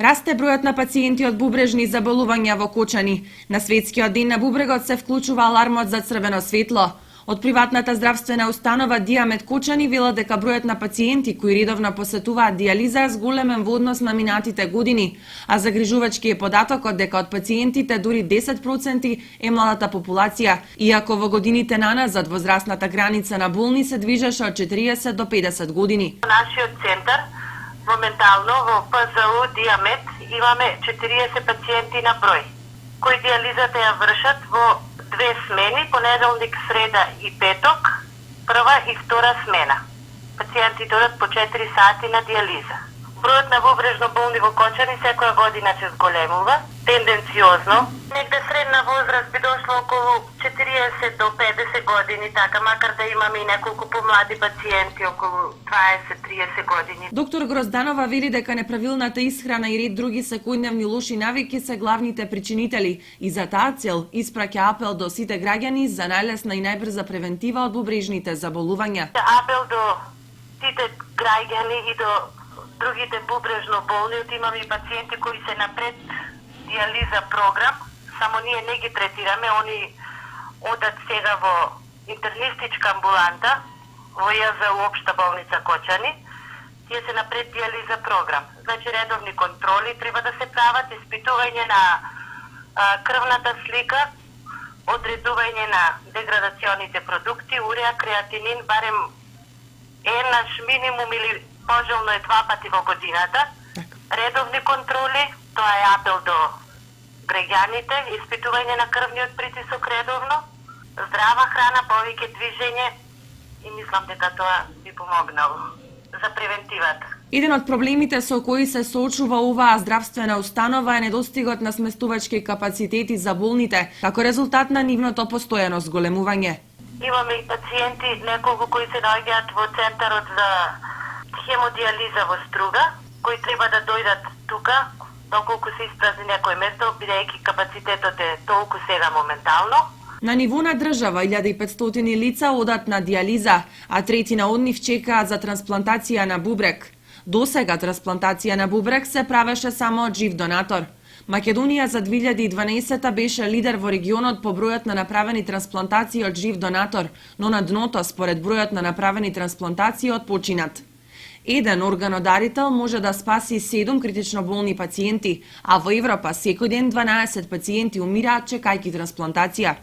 Расте бројот на пациенти од бубрежни заболувања во Кочани. На светскиот ден на бубрегот се вклучува алармот за црвено светло. Од приватната здравствена установа Диамет Кочани велат дека бројот на пациенти кои редовно посетуваат дијализа е зголемен во однос на минатите години, а загрижувачки е податокот дека од пациентите дури 10% е младата популација, иако во годините наназад возрастната граница на болни се движеше од 40 до 50 години. Нашиот центар моментално во ПЗУ Диамет имаме 40 пациенти на број, кои дијализата ја вршат во две смени, понеделник, среда и петок, прва и втора смена. Пациентите одат по 4 сати на дијализа. Бројот на бубрежно болни во Кочани секоја година се зголемува, тенденциозно. Негде средна возраст би дошло околу 40 до 50 години, така, макар да имаме и неколку помлади пациенти, околу 20-30 години. Доктор Грозданова вели дека неправилната исхрана и ред други секојдневни лоши навики се главните причинители и за таа цел испраќа апел до сите граѓани за најлесна и најбрза превентива од бубрежните заболувања. Апел до сите граѓани и до другите бубрежно болни, имаме и пациенти кои се напред дијализа програм, само ние не ги третираме, они одат сега во интернистичка амбуланта, во ЈЗУ Општа болница Кочани, тие се напред дијализа програм. Значи редовни контроли треба да се прават, испитување на крвната слика, одредување на деградационите продукти, уреа, креатинин, барем еднаш минимум или пожелно е 2 пати во годината. Редовни контроли, тоа е апел до граѓаните, испитување на крвниот притисок редовно, здрава храна, повеќе движење и мислам дека тоа би помогнало за превентивата. Еден од проблемите со кои се соочува оваа здравствена установа е недостигот на сместувачки капацитети за болните, како резултат на нивното постојано зголемување. Имаме и пациенти, неколку кои се наоѓаат во центарот за хемодијализа во Струга, кои треба да дојдат тука, доколку се испразни некој место, бидејќи капацитетот е толку сега моментално. На ниво на држава 1500 лица одат на дијализа, а третина од нив чекаат за трансплантација на бубрек. Досега трансплантација на бубрек се правеше само од жив донатор. Македонија за 2012 беше лидер во регионот по бројот на направени трансплантации од жив донатор, но на дното според бројот на направени трансплантации од починат. Еден органодарител може да спаси 7 критично болни пациенти, а во Европа секој ден 12 пациенти умираат чекајќи трансплантација.